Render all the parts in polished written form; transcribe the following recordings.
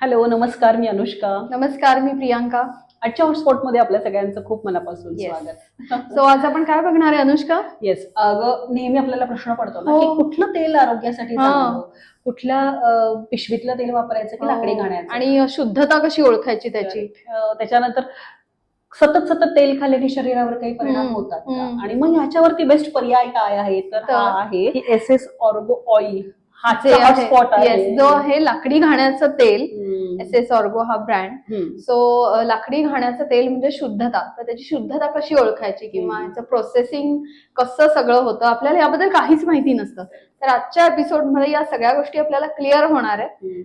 Hello, नमस्कार. मी अनुष्का. नमस्कार, मी प्रियांका. आजच्या हॉटस्पॉटमध्ये आपल्या सगळ्यांचं खूप मनापासून येस. स्वागत. सो आज आपण काय बघणार आहे अनुष्का? येस. अगं, नेहमी आपल्याला प्रश्न पडतो ना, हो. की कुठलं तेल आरोग्यासाठी हा. चांगलं? कुठल्या पिशवीतलं तेल वापरायचं की लाकडी हो. घाण्याचं? आणि शुद्धता कशी ओळखायची त्याची? त्याच्यानंतर सतत सतत तेल खाल्ल्याने शरीरावर काही परिणाम होतात का? आणि मग ह्याच्यावरती बेस्ट पर्याय काय आहे? तर हा आहे की एस ऑर्गो ऑइल. जे हाचा आहे हॉटस्पॉट आहे. येस, जो आहे लाकडी घाण्याचं तेल. एस ऑर्गो हा ब्रँड. सो लाकडी घाण्याचं तेल म्हणजे शुद्धता. तर त्याची शुद्धता कशी ओळखायची किंवा याचं प्रोसेसिंग कसं सगळं होतं, आपल्याला याबद्दल काहीच माहिती नसतं. तर आजच्या एपिसोडमध्ये या सगळ्या गोष्टी आपल्याला क्लिअर होणार आहेत.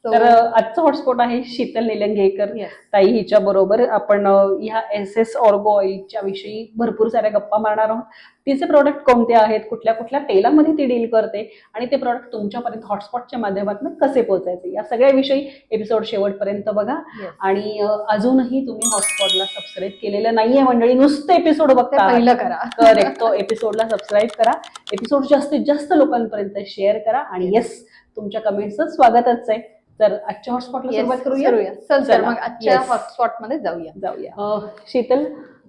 तर आजचं हॉटस्पॉट आहे शीतल निलंगेकर ताई. हिच्या बरोबर आपण ह्या एस ऑर्गो ऑइलच्या विषयी भरपूर साऱ्या गप्पा मारणार आहोत. तिचे प्रोडक्ट कोणते आहेत, कुठल्या कुठल्या तेलामध्ये ती डील करते आणि ते प्रोडक्ट तुमच्यापर्यंत हॉटस्पॉटच्या माध्यमातून कसे पोहोचायचे, या सगळ्या विषयी एपिसोड शेवटपर्यंत बघा. आणि अजूनही तुम्ही हॉटस्पॉटला सबस्क्राईब केलेलं नाहीये मंडळी, नुसतं एपिसोड बघता, पहिलं करा. करेक्ट, तो एपिसोडला सबस्क्राईब करा. एपिसोड जास्तीत जास्त लोकांपर्यंत शेअर करा आणि येस, तुमच्या कमेंट्सचं स्वागतच आहे. तर आजच्या हॉटस्पॉटला सुरुवात करूया. चल मग आजच्या हॉटस्पॉट मध्ये जाऊया. शीतल,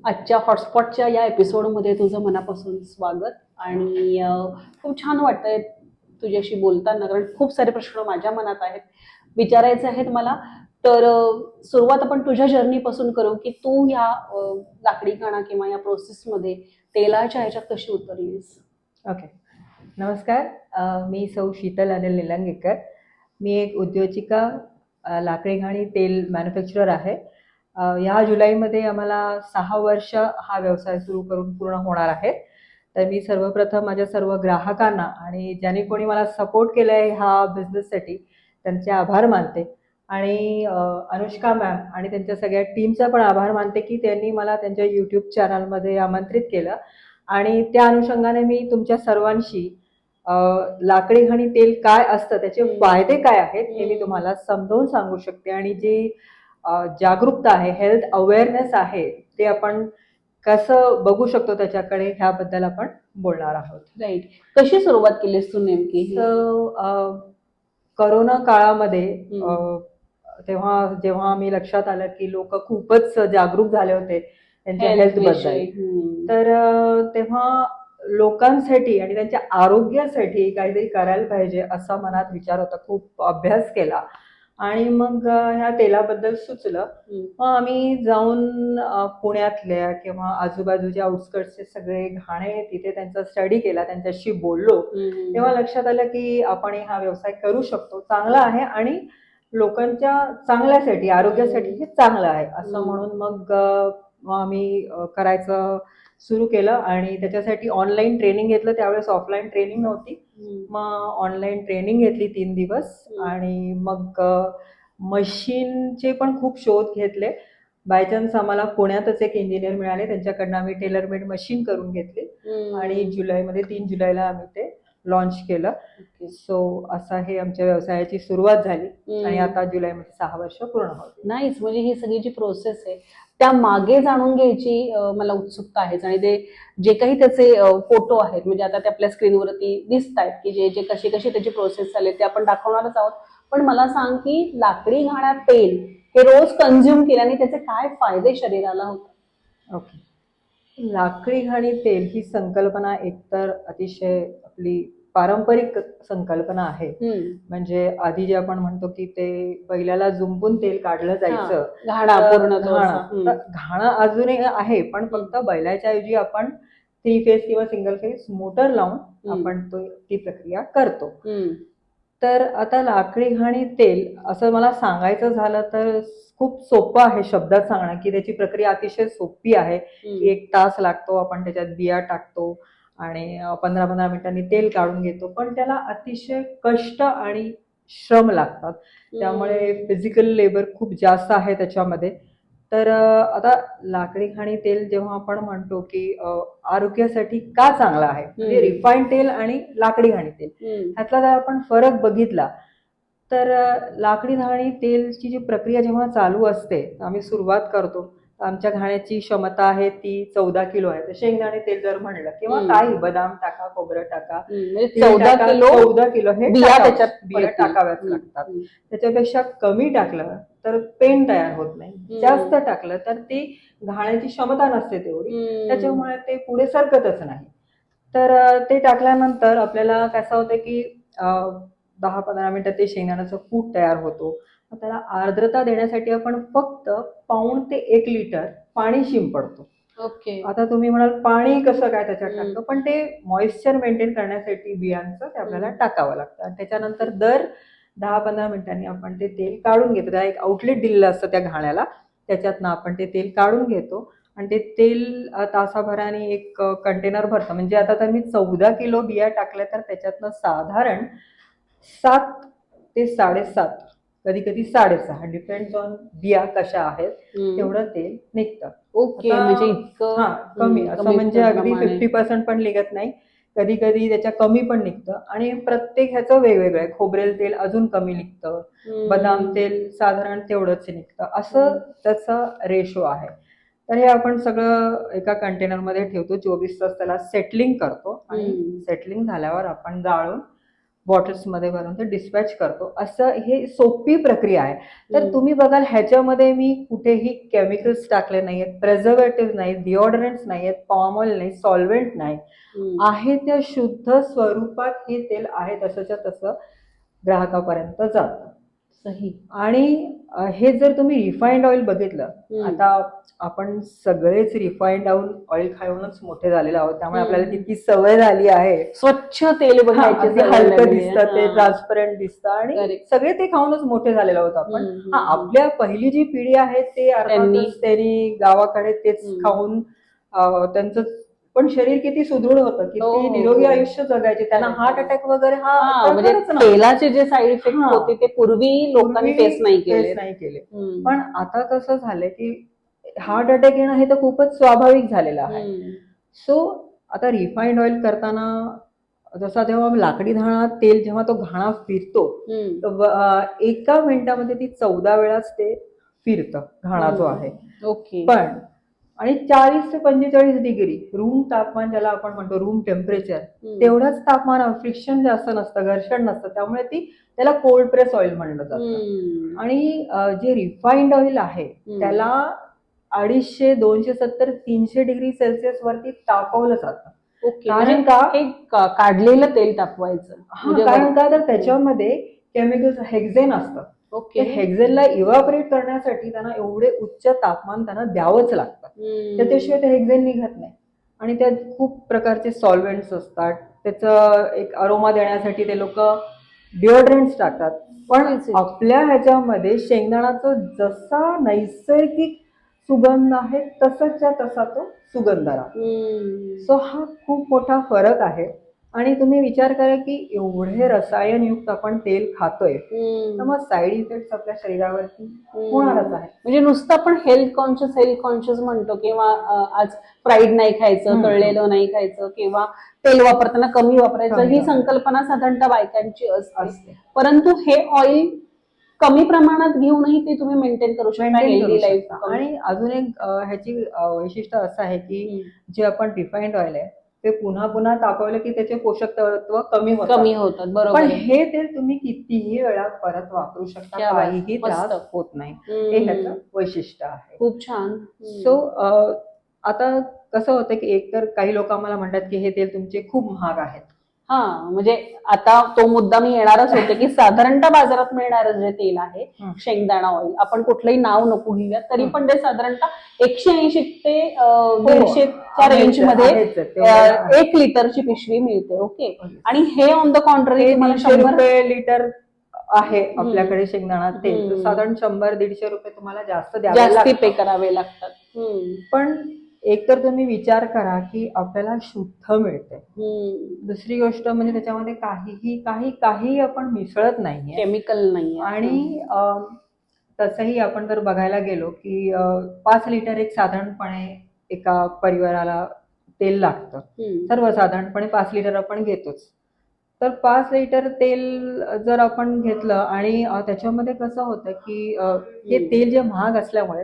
आजच्या हॉटस्पॉटच्या या एपिसोडमध्ये तुझं मनापासून स्वागत. आणि खूप छान वाटतंय तुझ्याशी बोलताना, कारण खूप सारे प्रश्न माझ्या मनात आहेत, विचारायचे आहेत मला. तर सुरुवात आपण तुझ्या जर्नीपासून करू, की तू या लाकडी घाणा किंवा या प्रोसेसमध्ये तेलाच्या ह्याच्यात कशी उतरलीस? ओके. नमस्कार. मी सौ शीतल अनिल निलंगेकर. मी एक उद्योजिका, लाकडी घाणी तेल मॅन्युफॅक्चरर आहे. ह्या जुलैमध्ये आम्हाला 6 वर्ष हा व्यवसाय सुरू करून पूर्ण होणार आहे. तर मी सर्वप्रथम माझ्या सर्व ग्राहकांना आणि ज्यांनी कोणी मला सपोर्ट केलं आहे ह्या बिझनेससाठी त्यांचे आभार मानते. आणि अनुष्का मॅम आणि त्यांच्या सगळ्या टीमचा पण आभार मानते की त्यांनी मला त्यांच्या यूट्यूब चॅनलमध्ये आमंत्रित केलं. आणि त्या अनुषंगाने मी तुमच्या सर्वांशी लाकडी घाणी तेल काय असतं, त्याचे फायदे काय आहेत हे मी तुम्हाला समजावून सांगू शकते. आणि जी जागरूकता आहे, हेल्थ अवेअरनेस आहे, ते आपण कसं बघू शकतो त्याच्याकडे, ह्याबद्दल आपण बोलणार आहोत. राईट. कशी सुरुवात केलीस तू नेमकी? कोरोना काळामध्ये तेव्हा जेव्हा मी लक्षात आलं की लोक खूपच जागरूक झाले होते त्यांच्या हेल्थ बद्दल, तर तेव्हा लोकांसाठी आणि त्यांच्या आरोग्यासाठी काहीतरी करायला पाहिजे असा मनात विचार होता. खूप अभ्यास केला आणि मग ह्या तेलाबद्दल सुचलं. मग आम्ही जाऊन पुण्यातल्या किंवा आजूबाजूच्या आउटस्कट्सचे सगळे घाणे तिथे त्यांचा स्टडी केला, त्यांच्याशी बोललो. तेव्हा लक्षात आलं की आपण हा व्यवसाय करू शकतो, चांगला आहे आणि लोकांच्या चांगल्यासाठी, आरोग्यासाठी हे चांगलं आहे असं म्हणून मग आम्ही करायचं सुरू केलं. आणि त्याच्यासाठी ऑनलाईन ट्रेनिंग घेतलं. त्यावेळेस ऑफलाईन ट्रेनिंग नव्हती. मग ऑनलाईन ट्रेनिंग घेतली 3 दिवस. आणि मग मशीनचे पण खूप शोध घेतले. बाय चान्स आम्हाला पुण्यातच एक इंजिनियर मिळाले, त्यांच्याकडनं आम्ही टेलरमेड मशीन करून घेतली आणि जुलैमध्ये 3 जुलैला आम्ही ते लॉन्च केलं. सो असं हे आमच्या व्यवसायाची सुरुवात झाली आणि आता जुलैमध्ये 6 वर्ष पूर्ण होते. नाहीच, म्हणजे ही सगळी जी प्रोसेस आहे त्या मागे जाणून घ्यायची मला उत्सुकता आहेच. आणि ते जे काही त्याचे फोटो आहेत, म्हणजे आता ते आपल्या स्क्रीनवरती दिसत आहेत की जे जे कशी कशी त्याची प्रोसेस झाली ते आपण दाखवणारच आहोत. पण मला सांग की लाकडी घाणा तेल हे रोज कन्झ्युम केल्याने त्याचे काय फायदे शरीराला होतात? ओके. लाकडी घाणी तेल ही संकल्पना एकतर अतिशय आपली पारंपरिक संकल्पना आहे. म्हणजे आधी जे आपण म्हणतो की ते बैलाला जुंपून तेल काढलं जायचं, घाणा अजूनही आहे, पण फक्त बैलाच्या ऐवजी आपण 3 फेज किंवा सिंगल फेज मोटर लावून आपण ती प्रक्रिया करतो. तर आता लाकडी घाणी तेल असं मला सांगायचं झालं तर खूप सोपं आहे शब्दात सांगणं, की त्याची प्रक्रिया अतिशय सोपी आहे. 1 तास लागतो, आपण त्याच्यात बिया टाकतो आणि 15-15 मिनिटांनी तेल काढून घेतो. पण त्याला अतिशय कष्ट आणि श्रम लागतात, त्यामुळे फिजिकल लेबर खूप जास्त आहे त्याच्यामध्ये. तर आता लाकडी घाणी तेल जेव्हा आपण म्हणतो की आरोग्यासाठी का चांगलं आहे, म्हणजे रिफाईंड तेल आणि लाकडी घाणी तेल ह्यातला जर आपण फरक बघितला तर लाकडी घाणी तेलची जी प्रक्रिया जेव्हा चालू असते, आम्ही सुरुवात करतो आमच्या घाण्याची क्षमता आहे ती 14 किलो आहे. तर शेंगदाणे तेल जर म्हणलं किंवा हम्म. काही बदाम टाका, खोबरं टाका, म्हणजे तीळ 14 टाका, किलो 14 किलो हे बिया टाकावं. त्याच्यात बिया पडतील. टाकाव्याच हम्म. लागतात. हम्म. त्याच्यापेक्षा कमी टाकलं तर पेंड तयार होत नाही, हम्म. जास्त टाकलं तर ती घाण्याची क्षमता नसते तेवढी, हम्म. त्याच्यामुळे ते पुढे सरकतच नाही. तर ते टाकल्यानंतर आपल्याला कसं होतं की 10-15 मिनिटात ते शेंगदाण्याचं कूट तयार होतो. मग त्याला आर्द्रता देण्यासाठी आपण फक्त 1.5 ते 1 लिटर पाणी शिंपडतो. ओके. आता तुम्ही म्हणाल पाणी कसं काय त्याच्यात हम्म. टाकतो, पण ते मॉइश्चर मेंटेन करण्यासाठी बियांचं ते आपल्याला टाकावं लागतं. आणि त्याच्यानंतर दर 10-15 मिनिटांनी आपण ते तेल काढून घेतो. त्याला एक आउटलेट दिलेलं असतं त्या घाण्याला, त्याच्यातनं आपण ते तेल काढून घेतो आणि ते तेल तासाभराने एक कंटेनर भरतं. म्हणजे आता तर मी 14 किलो बिया टाकल्या तर त्याच्यातनं साधारण 7 ते 7.5, कधी कधी 6.5, डिपेंड्स ऑन बिया कशा आहेत तेवढं तेल निघतं. ओके. आता- म्हणजे इतकं हा कमी असं कमी म्हणजे अगदी प्रमाणे. 50% पण निघत नाही, कधी कधी त्याच्या कमी पण निघतं. आणि प्रत्येक ह्याचं वेगवेगळं आहे. खोबरेल तेल अजून कमी निघतं, हम्म. बदाम तेल साधारण तेवढंच निघतं, असं त्याचं रेशो आहे. तर हे आपण सगळं एका कंटेनरमध्ये ठेवतो, 24 तास त्याला सेटलिंग करतो आणि सेटलिंग झाल्यावर आपण गाळून बॉटल्समध्ये भरून ते डिस्पॅच करतो. असं हे सोपी प्रक्रिया आहे. तर तुम्ही बघाल ह्याच्यामध्ये मी कुठेही केमिकल्स टाकले नाहीयेत, प्रिझर्वेटिव्ह नाहीत, डिओडरंट्स नाहीयेत, पॉम ऑइल नाही, सॉल्व्हेंट नाही, आहे त्या शुद्ध स्वरूपात हे तेल आहे तसंच्या तसं ग्राहकापर्यंत जातं. सही. आणि हे जर तुम्ही रिफाईंड ऑइल बघितलं, आता आपण सगळेच रिफाईंड ऑइल खाऊनच मोठे झालेलो आहोत, त्यामुळे आपल्याला तितकी सवय झाली आहे. स्वच्छ तेल बघायचे अगदी हलकं दिसतं ते, ट्रान्सपरंट दिसतं आणि Correct. सगळे ते खाऊनच मोठे झालेलो आहोत आपण. हम्म. आपल्या पहिली जी पिढी आहे ते अर्थातच त्यांनी गावाकडे तेच खाऊन त्यांचं पण शरीर किती सुदृढ होतं, हो, किती हो, निरोगी हो. आयुष्य जगायचे. त्यांना Correct. हार्ट अटॅक वगैरे हा म्हणजे प्रकारच नव्हता. तेलाचे जे साईड इफेक्ट हा. होते ते पूर्वी लोकांनी पूर्वी टेस्ट नाही केले. टेस्ट नाही केले. पण आता कसं झालंय की हार्ट अटॅक येणं हे तर खूपच स्वाभाविक झालेलं आहे. सो आता रिफाईंड ऑइल करताना जसा तेव्हा लाकडी घाणा तेल जेव्हा तो घाणा फिरतो, एका मिनिटामध्ये ती 14 वेळाच ते फिरतं घाणा जो आहे. ओके. पण आणि 40 ते 45 डिग्री रूम तापमान ज्याला आपण म्हणतो, रूम टेम्परेचर, तेवढंच तापमान, फ्रिक्शन जास्त नसतं, घर्षण नसतं, त्यामुळे त्याला कोल्ड प्रेस ऑइल म्हणलं जातं. आणि जे रिफाईंड ऑइल आहे त्याला 250, 270, 300 डिग्री सेल्सिअस वरती तापवलं जातं. ओके. कारण का हे काढलेलं तेल तापवायचं. कारण का तर त्याच्यामध्ये केमिकल्स हेक्झेन असतं. ओके. हेक्झेनला इव्हॅपोरेट करण्यासाठी त्यांना एवढे उच्च तापमान त्यांना द्यावंच लागतं, त्याच्याशिवाय ते हेक्झेन निघत नाही. आणि त्यात खूप प्रकारचे सॉल्व्हेंट्स असतात. त्याचं एक अरोमा देण्यासाठी ते लोक डिओड्रंट्स टाकतात. पण आपल्या ह्याच्यामध्ये शेंगदाण्याचा जसा नैसर्गिक सुगंध आहे तसाच्या तसा तो सुगंध राहतो. सो हा खूप मोठा फरक आहे. आणि तुम्ही विचार करा की एवढे रसायनयुक्त आपण तेल खातोय, तर मग साईड इफेक्ट आपल्या शरीरावरती होणारच आहे. म्हणजे नुसतं आपण हेल्थ कॉन्शियस म्हणतो, किंवा आज फ्राईड नाही खायचं, तळलेलं नाही खायचं, किंवा तेल वापरताना कमी वापरायचं, ही संकल्पना साधारणतः बायकांची असते. परंतु हे ऑइल कमी प्रमाणात घेऊनही ते तुम्ही मेंटेन करू शकता हेल्दी लाईफ. आणि अजून एक ह्याची वैशिष्ट्य असं आहे की जे आपण रिफाईंड ऑइल आहे ते पुन्हा पुन्हा तापवलं की त्याचे पोषक तत्व कमी होतात. बरोबर. पण हे तेल तुम्ही कितीही वेळा परत वापरू शकता, काहीही त्रास होत नाही. हे ह्याचं वैशिष्ट्य आहे. खूप छान. सो आता कसं होतं की एकतर काही लोक आम्हाला म्हणतात की हे तेल तुमचे खूप महाग आहेत. म्हणजे आता तो मुद्दा मी येणारच होते की साधारणतः बाजारात मिळणारं जे तेल आहे शेंगदाणा ऑइल, आपण कुठलंही नाव नको घेऊया, तरी पण ते साधारणतः 180 ते 150च्या रेंज मध्ये 1 लिटरची पिशवी मिळते. ओके. आणि हे ऑन द कॉन्ट्ररी तुम्हाला 100 रुपये लिटर आहे आपल्याकडे शेंगदाणा तेल, साधारण 100-150 रुपये तुम्हाला जास्त पे करावे लागतात. पण एकतर तुम्ही विचार करा की आपल्याला शुद्ध मिळते. दुसरी गोष्ट म्हणजे त्याच्यामध्ये काही आपण मिसळत नाहीये, केमिकल नाही. आणि तसंही आपण जर बघायला गेलो की 5 लिटर एक साधारणपणे एका परिवाराला तेल लागतं. सर्वसाधारणपणे 5 लिटर आपण घेतोच. तर 5 लिटर तेल जर आपण घेतलं आणि त्याच्यामध्ये कसं होतं की हे तेल जे महाग असल्यामुळे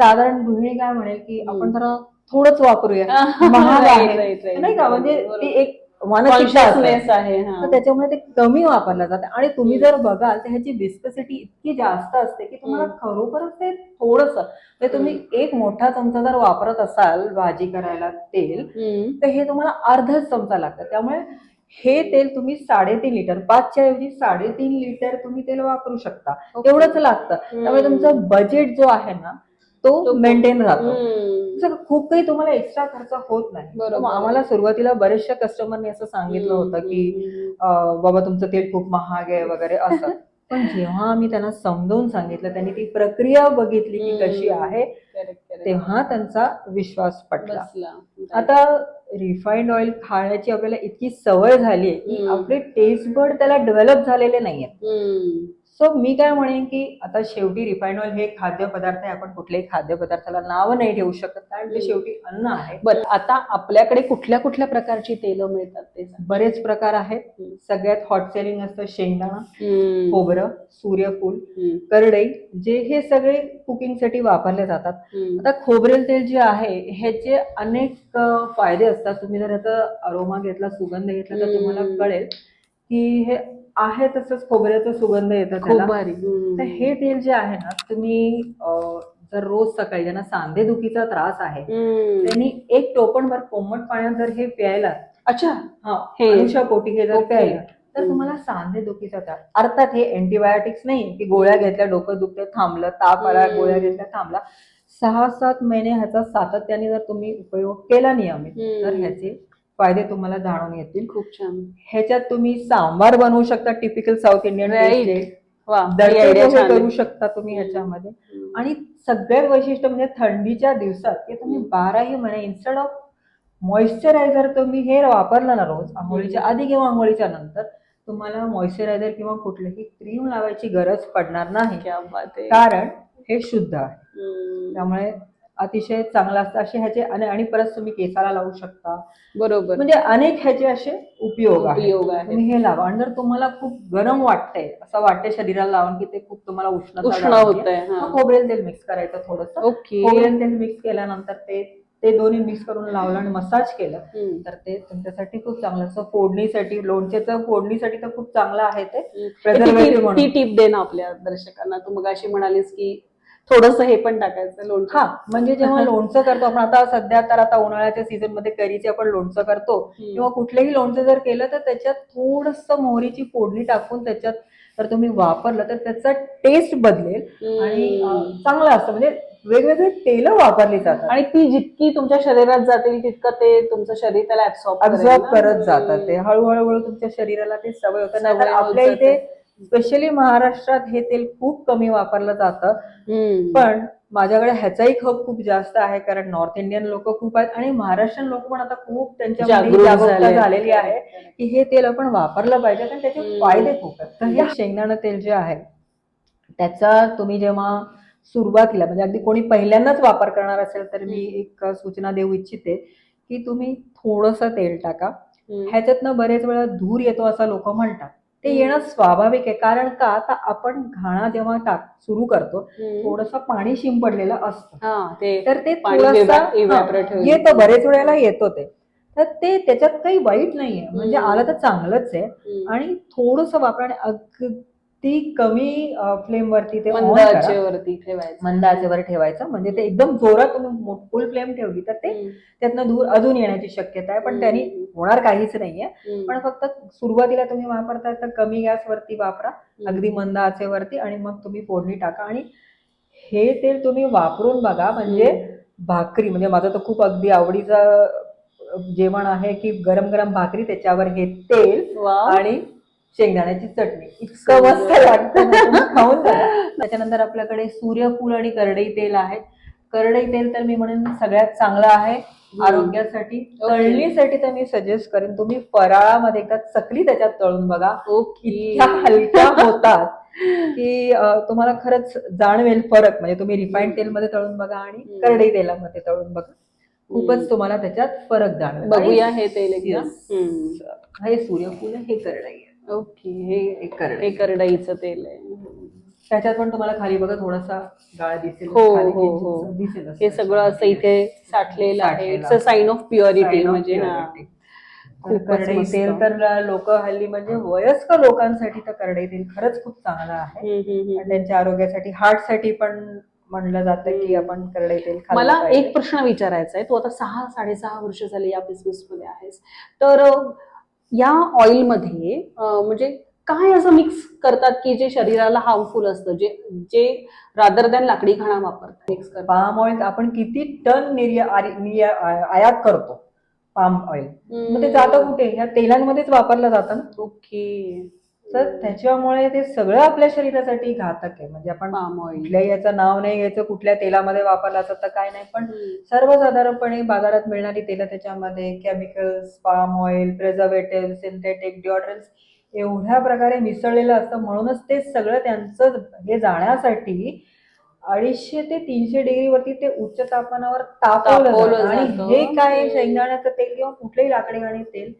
साधारण गृहिणी काय म्हणेल की आपण जरा थोडंच वापरूया, महाग आहे नाही का, म्हणजे ती एक मानसिकता असते. Consciousness आहे हा. तर त्याच्यामुळे ते कमी वापरलं जातं. आणि तुम्ही जर बघाल तर ह्याची विस्कोसिटी इतकी जास्त असते की तुम्हाला खरोखरच ते थोडंसं, म्हणजे तुम्ही एक मोठा चमचा जर वापरत असाल भाजी करायला तेल, तर हे तुम्हाला अर्धाच चमचा लागतं. त्यामुळे हे तेल तुम्ही 3.5 लिटर, 5च्या ऐवजी 3.5 लिटर तुम्ही तेल वापरू शकता, एवढंच लागतं. त्यामुळे तुमचा बजेट जो आहे ना तो मेंटेन राहतो. खूप काही तुम्हाला एक्स्ट्रा खर्च होत नाही. बरोबर. आम्हाला सुरुवातीला बऱ्याचशा कस्टमरने असं सांगितलं होतं की बाबा तुमचं तेल खूप महाग आहे वगैरे असं. पण जेव्हा आम्ही त्यांना समजावून सांगितलं, त्यांनी ती प्रक्रिया बघितली की कशी आहे, तेव्हा त्यांचा विश्वास पटला. आता रिफाईंड ऑइल खाण्याची आपल्याला इतकी सवय झाली आहे की आपले टेस्ट बड त्याला डेव्हलप झालेले नाहीये. सो मी काय म्हणेन की आता शेवटी रिफाईंड ऑइल हे खाद्यपदार्थ आहे, आपण कुठल्याही खाद्यपदार्थाला नाव नाही ठेवू शकत, कारण ते शेवटी अन्न आहे. बरं, आता आपल्याकडे कुठल्या कुठल्या प्रकारची तेलं मिळतात ते सांग. बरेच प्रकार आहेत. सगळ्यात हॉट सेलिंग असतं शेंगदाणा, खोबरं, सूर्यफूल, करडई, जे हे सगळे कुकिंगसाठी वापरले जातात. आता खोबरेल तेल जे आहे ह्याचे अनेक फायदे असतात. तुम्ही जर ह्याचा अरोमा घेतला, सुगंध घेतला, तर तुम्हाला कळेल की हे आहे तसंच खोबऱ्याचा सुगंध येतो त्याला. तर हे तेल जे आहे ना, तुम्ही जर रोज सकाळी ज्यांना सांधेदुखीचा त्रास आहे त्यांनी 1 टोपणभर कोमट पाण्यात जर हे प्यायला, अच्छा अनुषापोटी हे जर प्यायला, तर तुम्हाला सांधेदुखीचा त्रास, अर्थात हे अँटीबायोटिक्स नाही की गोळ्या घेतल्या डोकं दुखतं थांबलं, ताप आला गोळ्या घेतल्या थांबला. 6-7 महिने ह्याचा सातत्याने जर तुम्ही उपयोग केला नियमित, तर ह्याचे फायदे तुम्हाला जाणून येतील. खूप छान. ह्याच्यात तुम्ही सांबार बनवू शकता, टिपिकल साऊथ इंडियन करू शकता तुम्ही ह्याच्यामध्ये. आणि सगळ्यात वैशिष्ट्य म्हणजे थंडीच्या दिवसात की तुम्ही 12ही महिने इन्स्टेड ऑफ मॉइश्चरायझर तुम्ही हे वापरलं ना रोज आंघोळीच्या आधी किंवा आंघोळीच्या नंतर, तुम्हाला मॉइश्चरायझर किंवा कुठलीही क्रीम लावायची गरज पडणार नाही, कारण हे शुद्ध आहे. त्यामुळे अतिशय चांगलं असतं. असे ह्याचे आणि परत तुम्ही केसाला लावू शकता. बरोबर, म्हणजे अनेक ह्याचे असे उपयोग आहेत. तुम्ही हे लावा. आणि जर तुम्हाला खूप गरम वाटतंय, असं वाटतंय शरीराला लावून की ते खूप तुम्हाला उष्ण होतंय, खोबरेल तेल मिक्स करायचं थोडंसं. खोबरेल तेल मिक्स केल्यानंतर ते दोन्ही मिक्स करून लावलं आणि मसाज केलं तर ते तुमच्यासाठी खूप चांगलं असतं. फोडणीसाठी, लोणच्याचं फोडणीसाठी तर खूप चांगलं आहे ते. ती टिप दे ना आपल्या दर्शकांना. तू मग अशी म्हणालीस की थोडंसं हे पण टाकायचं लोणचं. म्हणजे जेव्हा लोणचं करतो आपण, आता सध्या तर आता उन्हाळ्याच्या सीझन मध्ये कैरीचे आपण लोणचं करतो, किंवा कुठलेही लोणचं जर केलं तर त्याच्यात थोडंसं मोहरीची फोडणी टाकून त्याच्यात जर तुम्ही वापरलं तर त्याचा टेस्ट बदलेल आणि चांगलं असतं. म्हणजे वेगवेगळे तेल वापरली जातात आणि ती जितकी तुमच्या शरीरात जातील तितकं ते तुमचं शरीर त्याला ॲब्झॉर्ब करत जातात. ते हळूहळू तुमच्या शरीराला ते सवय होतं. नाहीतर आपल्या इथे स्पेशली महाराष्ट्रात हे तेल खूप कमी वापरलं जातं. पण माझ्याकडे ह्याचाही खप खूप जास्त आहे, कारण नॉर्थ इंडियन लोक खूप आहेत आणि महाराष्ट्रीयन लोक पण आता खूप त्यांच्यामध्ये जागरूकता झालेली आहे की हे तेल आपण वापरलं पाहिजे आणि त्याचे फायदे खूप आहेत. तर हे शेंगदाणा तेल जे आहे त्याचा तुम्ही जेव्हा सुरुवातीला, म्हणजे अगदी कोणी पहिल्यांदाच वापर करणार असेल तर मी एक सूचना देऊ इच्छिते की तुम्ही थोडंसं तेल टाका. ह्याच्यातनं बरेच वेळा धूर येतो असं लोक म्हणतात. ते येणं स्वाभाविक आहे, कारण का आता आपण घाणा जेव्हा सुरू करतो थोडंसं पाणी शिंपडलेलं असतं, तर ते थोडंसं येतं, बरेच वेळेला येतो ते. तर ते त्याच्यात काही वाईट नाहीये, म्हणजे आलं तर चांगलंच आहे. आणि थोडंसं वापरा, अगदी कमी फ्लेम वरती ते मंद आचेवर ठेवायचं. म्हणजे ते एकदम जोरात तुम्ही फुल फ्लेम ठेवली तर ते त्यातनं धूर अजून येण्याची शक्यता आहे, पण त्यांनी होणार काहीच नाहीये. पण फक्त सुरुवातीला तुम्ही वापरताय तर कमी गॅसवरती वापरा, अगदी मंद आचेवरती, आणि मग तुम्ही फोडणी टाका. आणि हे तेल तुम्ही वापरून बघा, म्हणजे भाकरी, म्हणजे माझं तर खूप अगदी आवडीचं जेवण आहे की गरम गरम भाकरी, त्याच्यावर हे तेल आणि शेंगदाण्याची चटणी, इतकं मस्त लागतं, खाऊन बघा. त्याच्यानंतर आपल्याकडे सूर्यफूल आणि करडई तेल आहे. करडई तेल तर मी म्हणेन सगळ्यात चांगलं आहे आरोग्यासाठी. तळणीसाठी तर मी सजेस्ट करेन तुम्ही फराळामध्ये एकदा चकली त्याच्यात तळून बघा, इतक्या हलक्या होतात की तुम्हाला खरंच जाणवेल फरक. म्हणजे तुम्ही रिफाईंड तेलमध्ये तळून बघा आणि करडई तेलामध्ये तळून बघा, खूपच तुम्हाला त्याच्यात फरक जाणवेल. बघूया हे तेल एकदम. हे सूर्यफूल आहे, हे करडई आहे. ओके, हे करडईचं तेल आहे. त्याच्यात पण तुम्हाला खाली बघा थोडासा गाळ दिसेल, हो, खाली हो, किंचितसं हो. दिसेल हे सगळं असं इथे साठलेलं आहे. It's a sign of purity म्हणजे हा. खूपच करडई मस्त. तेल तर लोक हल्ली म्हणजे वयस्कर लोकांसाठी तर करडई तेल खरंच खूप चांगलं आहे. आणि त्यांच्या आरोग्यासाठी, हार्ट साठी पण म्हणलं जातं की आपण करडई तेल खाल्लं मला पाहिजे. एक प्रश्न विचारायचा आहे. तू आता 6-6.5 वर्ष झाली या बिझनेस मध्ये आहेस, तर या ऑइल मध्ये म्हणजे काय असं मिक्स करतात की जे शरीराला हार्मफुल असतं, जे जे रादर दॅन लाकडी घाणा वापरतात मिक्स करतात? पाम ऑइल आपण किती टन आयात करतो पाम ऑइल, मग ते जातं कुठे? ह्या तेलांमध्येच वापरलं जातं ना. ओके. तर त्याच्यामुळे ते सगळं आपल्या शरीरासाठी घातक आहे. म्हणजे आपण पाम ऑइल. कुठल्याही याचं नाव नाही घ्यायचं, कुठल्या तेलामध्ये वापरला जातं तर काय नाही, पण सर्वसाधारणपणे बाजारात मिळणारी तेलं त्याच्यामध्ये chemicals, palm oil, preservative, synthetic deodorants एवढ्या प्रकारे मिसळलेलं असतं. म्हणूनच ते सगळं त्यांचं हे जाण्यासाठी 250 ते 300 डिग्रीवरती ते उच्च तापमानावर तापवलं जातं. आणि हे काय शेंगदाण्याचं तेल किंवा कुठलंही लाकडी घाणी तेल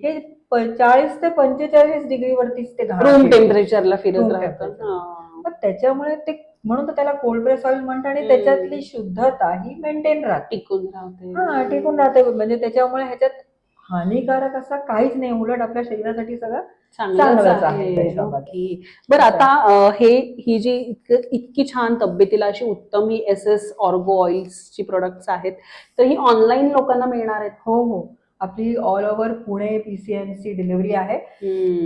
हे 40 ते 45 डिग्रीवरतीच ते रूम टेम्परेचरला फिरत Room राहतं. temperature. तर त्याच्यामुळे ते, म्हणून तर त्याला कोल्ड प्रेस ऑइल म्हणतात. आणि त्याच्यातली शुद्धता ही मेंटेन राहते, टिकून राहते. टिकून राहते. म्हणजे त्याच्यामुळे ह्याच्यात हानिकारक असा काहीच नाही, उलट आपल्या शरीरासाठी सगळं चांगलंच आहे त्याच्यामध्ये. ओके. बरं, आता ही जी इतकी छान तब्येतीला अशी उत्तम ही SS ऑर्गो ऑइल्सची प्रोडक्ट्स आहेत, तर ही ऑनलाईन लोकांना मिळणार आहेत? हो हो, आपली all over Pune PCMC delivery आहे.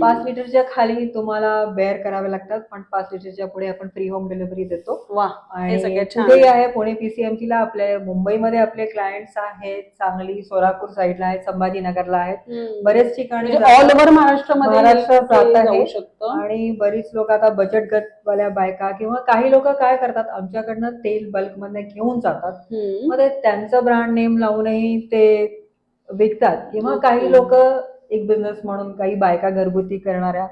5 5 लिटरच्या खाली तुम्हाला बेअर करावे लागतात, पण 5 लिटरच्या पुढे आपण फ्री होम डिलिव्हरी देतो. वा, हे आणि सगळ्यात छान कुठेही आहे. आहे पुणे PCMC ला. आपल्या मुंबईमध्ये आपले क्लायंट्स आहेत, सांगली, सोलापूर साईडला आहेत, संभाजीनगरला आहेत, बरेच ठिकाणी म्हणजे ऑल ओव्हर महाराष्ट्रामध्ये महाराष्ट्रात जात जाऊ आहे. शकतं. आणि बरीच लोक आता बचत गटवाल्या बायका किंवा काही लोक काय करतात, आमच्याकडनं तेल बल्क मध्ये घेऊन जातात, मग ते त्यांचं ब्रँड नेम लावूनही ते विकतात. किंवा काही लोक एक बिझनेस म्हणून, काही बायका घरगुती करणाऱ्या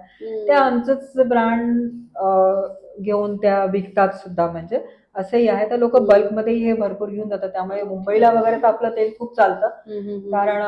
त्या आमचंच ब्रँड घेऊन त्या विकतात सुद्धा. म्हणजे असंही आहे. तर लोक बल्कमध्येही हे भरपूर घेऊन जातात. त्यामुळे मुंबईला वगैरे तर आपलं तेल खूप चालतं. कारण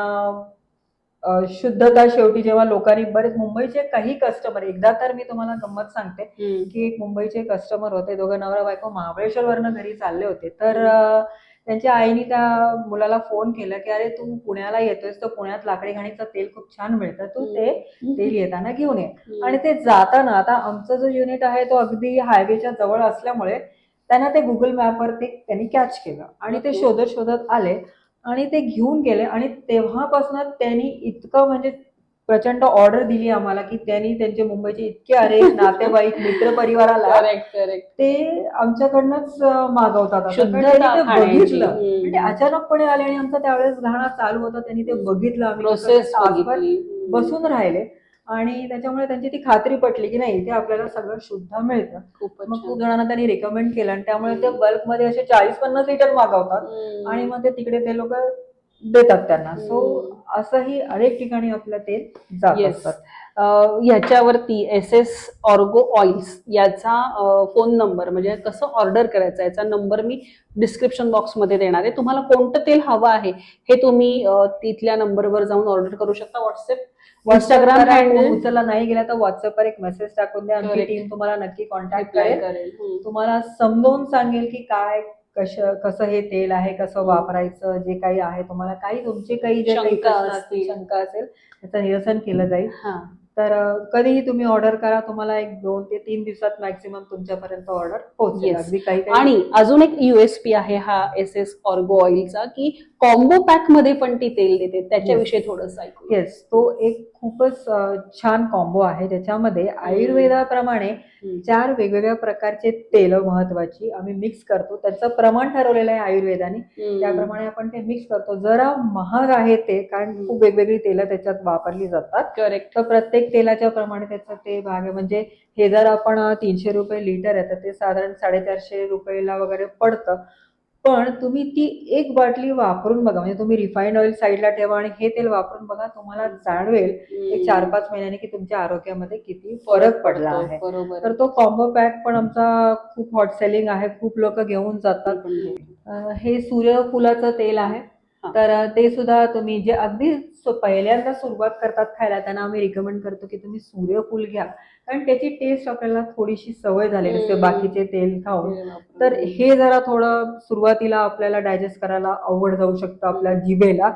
शुद्धता शेवटी जेव्हा लोकांनी, बरेच मुंबईचे काही कस्टमर, एकदा तर मी तुम्हाला गंमत सांगते की एक मुंबईचे कस्टमर होते, दोघं नवरा बायको महाबळेश्वरवरनं घरी चालले होते. तर त्यांच्या आईने त्या मुलाला फोन केला की अरे तू पुण्याला येतोयस, तर पुण्यात लाकडी घाणीचं तेल खूप छान मिळतं, तू ते तेल येताना घेऊन ये. आणि ते जाताना, आता आमचं जो युनिट आहे तो अगदी हायवेच्या जवळ असल्यामुळे त्यांना ते गुगल मॅपवरती त्यांनी कॅच केलं आणि ते शोधत शोधत आले आणि ते घेऊन गेले. आणि तेव्हापासून त्यांनी इतकं म्हणजे प्रचंड ऑर्डर दिली आम्हाला की त्यांनी त्यांचे मुंबईचे इतके अनेक नातेवाईक, मित्र परिवाराला ते आमच्याकडनंच मागवतात. बघितलं म्हणजे अचानकपणे आले आणि आमचा त्यावेळेस घाणा चालू होता, त्यांनी ते बघितलं, आम्ही प्रोसेस तासभर बसून राहिले. आणि त्याच्यामुळे त्यांची ती खात्री पटली की नाही, इथे आपल्याला सगळं शुद्ध मिळतं. मग खूप जणांना त्यांनी रेकमेंड केलं आणि त्यामुळे ते बल्कमध्ये असे 40-50 लिटर मागवतात आणि मग ते तिकडे ते लोक देतात त्यांना. सो असंही अनेक ठिकाणी आपलं तेल जात असतात. ह्याच्यावरती SS ऑर्गो ऑइल्स याचा फोन नंबर, म्हणजे कसं ऑर्डर करायचा, याचा नंबर मी डिस्क्रिप्शन बॉक्स मध्ये देणार आहे. तुम्हाला कोणतं तेल हवं आहे हे तुम्ही तिथल्या नंबरवर जाऊन ऑर्डर करू शकता. व्हॉट्सअप, इंस्टाग्राम हँडल उचलला नाही गेला तर व्हॉट्सअपवर एक मेसेज टाकून द्या, आमची टीम तुम्हाला नक्की कॉन्टॅक्ट करेल, तुम्हाला समजावून सांगेल की काय कसं हे तेल आहे, कसं वापरायचं, जे काही आहे, तुम्हाला काही तुमचे काही जे काही शंका असेल त्याचं निरसन केलं जाईल. तर कधीही तुम्ही ऑर्डर करा, तुम्हाला 1-2 ते 3 दिवसात मॅक्सिमम तुमच्यापर्यंत ऑर्डर पोहोचेल. अगदी काही. आणि अजून एक USP आहे हा SS ऑर्गो ऑइलचा की कॉम्बो पॅक मध्ये पण ती तेल देते, त्याच्याविषयी थोडंसं ऐकू. येस, तो एक खूपच छान कॉम्बो आहे, ज्याच्यामध्ये आयुर्वेदाप्रमाणे 4 वेगवेगळ्या प्रकारचे तेल महत्वाची आम्ही मिक्स करतो. त्याचं प्रमाण ठरवलेलं आहे आयुर्वेदाने, त्याप्रमाणे आपण ते मिक्स करतो. जरा महाग आहे ते, कारण खूप वेगवेगळी तेलं त्याच्यात वापरली जातात. करेक्ट. तर प्रत्येक तेलाच्या प्रमाणे त्याचं ते भाग आहे. म्हणजे हे जर आपण 300 रुपये लिटर आहे तर ते साधारण 450 रुपयाला वगैरे पडतं. पण तुम्ही ती एक बाटली वापरून बघा, म्हणजे तुम्ही रिफाईंड ऑइल साईडला ठेवा आणि हे तेल वापरून बघा, तुम्हाला जाणवेल एक 4-5 महिन्यांनी की तुमच्या आरोग्यामध्ये किती फरक पडला आहे. तर तो कॉम्बो पॅक पण आमचा खूप हॉट सेलिंग आहे, खूप लोक घेऊन जातात. हे सूर्यफुलाचं तेल आहे. हा. तर ते सुद्धा तुम्ही जे अगदी पहिल्यांदा सुरुवात करतात खायला त्यांना आम्ही रिकमेंड करतो की तुम्ही सूर्यफूल घ्या, कारण त्याची टेस्ट आपल्याला थोडीशी सवय झालेली असते बाकीचे तेल खाऊन. तर हे जरा थोडं सुरुवातीला आपल्याला डायजेस्ट करायला अवघड जाऊ शकतं आपल्या जिभेला.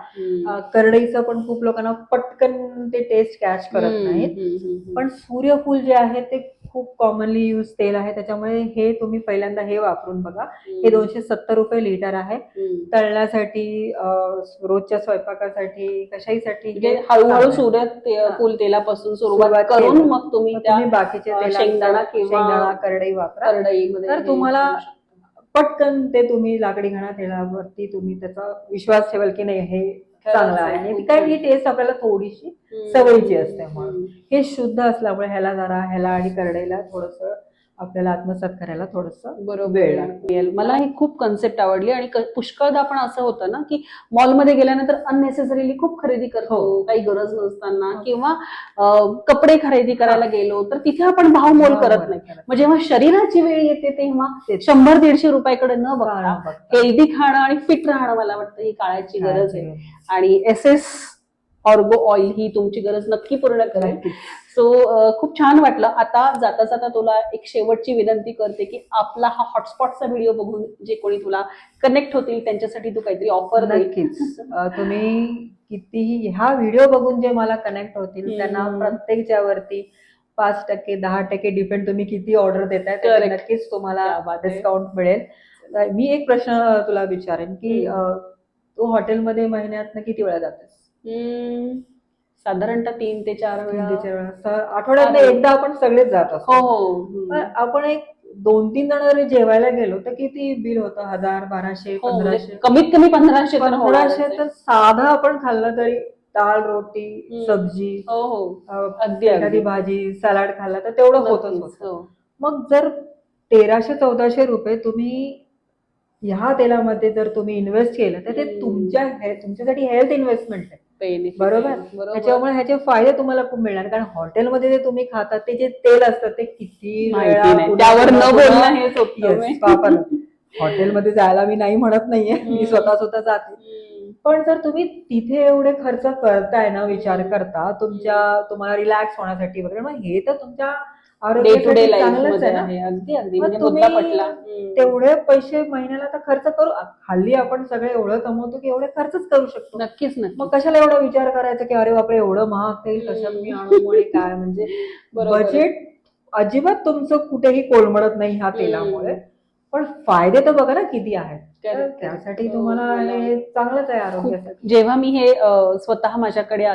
करडईचं पण खूप लोकांना पटकन ते टेस्ट कॅच करत नाहीत, पण सूर्यफूल जे आहे ते खूप कॉमनली यूज तेल आहे, त्याच्यामुळे हे तुम्ही पहिल्यांदा हे वापरून बघा. हे 270 रुपये लिटर आहे. तळण्यासाठी, रोजच्या स्वयंपाकासाठी, कशाहीसाठी म्हणजे हे हळूहळू चांगलं आहे. सूर्यफूल तेलापासून सुरुवात सुरुवात करून केली. मग तुम्ही मग त्या तुम्ही बाकीचे शेंगदाणा किंवा शेंगदाणा करडई वापरा. करडईमध्ये तर हे तुम्हाला करू शकता. पटकन ते तुम्ही लाकडी घाणा तेलावरती तुम्ही त्याचा विश्वास ठेवाल की नाही हे चांगलं आहे. आणि खूप काय छान. ही टेस्ट आपल्याला थोडीशी सवयीची असते, म्हणून हे शुद्ध असल्यामुळे ह्याला आणि करडईला थोडंसं आपल्याला आत्मसात करायला थोडंसं बरोबर वेळ लागतो. मिळेल. मला ही खूप कन्सेप्ट आवडली आणि पुष्कळदा पण असं होतं ना की मॉलमध्ये गेल्यानंतर अननेसेसरीली खूप खरेदी करतो, हो. काही गरज नसताना, किंवा कपडे खरेदी करायला गेलो तर तिथे आपण भाव मोल करत नाही. मग जेव्हा शरीराची वेळ येते तेव्हा 100-150 रुपयाकडे न बघता हेल्दी खाणं आणि फिट राहणं, मला वाटतं ही काळाची गरज आहे. आणि SS ऑर्गो ऑइल ही तुमची गरज नक्की पूर्ण करेल. सो खूप छान वाटलं. आता जाता जाता तुला एक शेवटची विनंती करते की आपला हा हॉटस्पॉटचा व्हिडिओ बघून जे कोणी तुला कनेक्ट होतील त्यांच्यासाठी तू काहीतरी ऑफर दे. नक्कीच. तुम्ही कितीही हा व्हिडिओ बघून जे मला कनेक्ट होतील त्यांना प्रत्येकच्या वरती 5%, 10% डिपेंड तुम्ही किती ऑर्डर देताय त्याच्यात नक्कीच तुम्हाला डिस्काउंट मिळेल. तर मी एक प्रश्न तुला विचारेन की तू हॉटेलमध्ये महिन्यात किती वेळा जातेस? साधारणतः 3 ते 4 वेळा. आठवड्यात एकदा आपण सगळेच जात असतो. हो. आपण एक 2-3 जण जरी जेवायला गेलो तर किती बिल होतं? 1000, 1200, 1500, कमीत कमी 1500 तर साधं आपण खाल्लं तरी डाळ, रोटी, सब्जी, एखादी भाजी, सलाड खाल्ला तर तेवढं होतच. मग जर 1300-1400 रुपये तुम्ही ह्या तेलामध्ये जर तुम्ही इन्व्हेस्ट केलं तर ते तुमच्यासाठी हेल्थ इन्व्हेस्टमेंट आहे. बरोबर. त्याच्यामुळे ह्याचे फायदे तुम्हाला खूप मिळणार, कारण हॉटेलमध्ये जे तुम्ही खातात ते जे तेल असतं ते किती त्यावर न बोलणं हेच होतं. हॉटेलमध्ये जायला मी नाही म्हणत नाहीये, मी स्वतः जाते, पण जर तुम्ही तिथे एवढे खर्च करताय ना विचार करता तुम्हाला रिलॅक्स होण्यासाठी वगैरे, मग हे तर तुमच्या आरोग्यासाठी चांगलंच आहे ना. अगदी अगदी मग म्हणजे मुद्दा पटला. तेवढे पैसे महिन्याला तर खर्च करू. हल्ली आपण सगळे एवढं कमवतो की एवढे खर्चच करू शकतो. नक्कीच. मग कशाला एवढा विचार करायचा की अरे बापरे एवढं महाग तेल कशात मी आणू आणि काय, म्हणजे बजेट अजिबात तुमचं कुठेही कोलमडत नाही ह्या तेलामुळे. पण फायदे तर बघा ना किती आहेत. त्यासाठी तुम्हाला हे चांगलंच आहे आरोग्यासाठी. जेव्हा मी हे स्वतः माझ्याकडे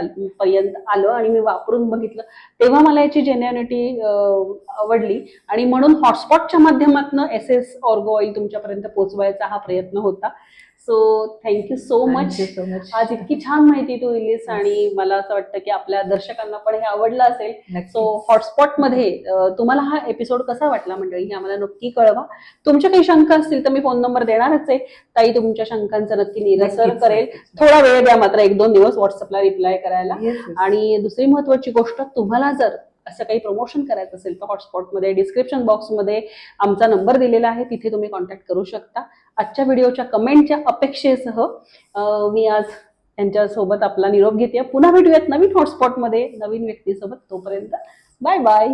पर्यंत आलं आणि मी वापरून बघितलं तेव्हा मला याची जेन्युइनिटी आवडली, आणि म्हणून हॉटस्पॉटच्या माध्यमातून SS ऑर्गो ऑइल तुमच्यापर्यंत पोहोचवायचा हा प्रयत्न होता. So thank you so much. आज इतकी छान माहिती तू दिलीस आणि मला असं वाटतं की आपल्या दर्शकांना पण हे आवडलं असेल. सो हॉटस्पॉट मध्ये तुम्हाला हा एपिसोड कसा वाटला मंडळी हे आम्हाला नक्की कळवा. तुमच्या काही शंका असतील तर मी फोन नंबर देणारच आहे. ताई तुमच्या शंकांचं नक्की निरसन करेल. थोडा वेळ द्या मात्र 1-2 दिवस व्हॉट्सअपला रिप्लाय करायला. आणि दुसरी महत्वाची गोष्ट, तुम्हाला जर असं काही प्रमोशन करायचं असेल तर हॉटस्पॉटमध्ये डिस्क्रिप्शन बॉक्समध्ये आमचा नंबर दिलेला आहे, तिथे तुम्ही कॉन्टॅक्ट करू शकता. आजच्या व्हिडिओच्या कमेंटच्या अपेक्षेसह मी आज त्यांच्यासोबत आपला निरोप घेते. पुन्हा भेटूयात नवीन हॉटस्पॉटमध्ये नवीन व्यक्तीसोबत. तोपर्यंत बाय बाय.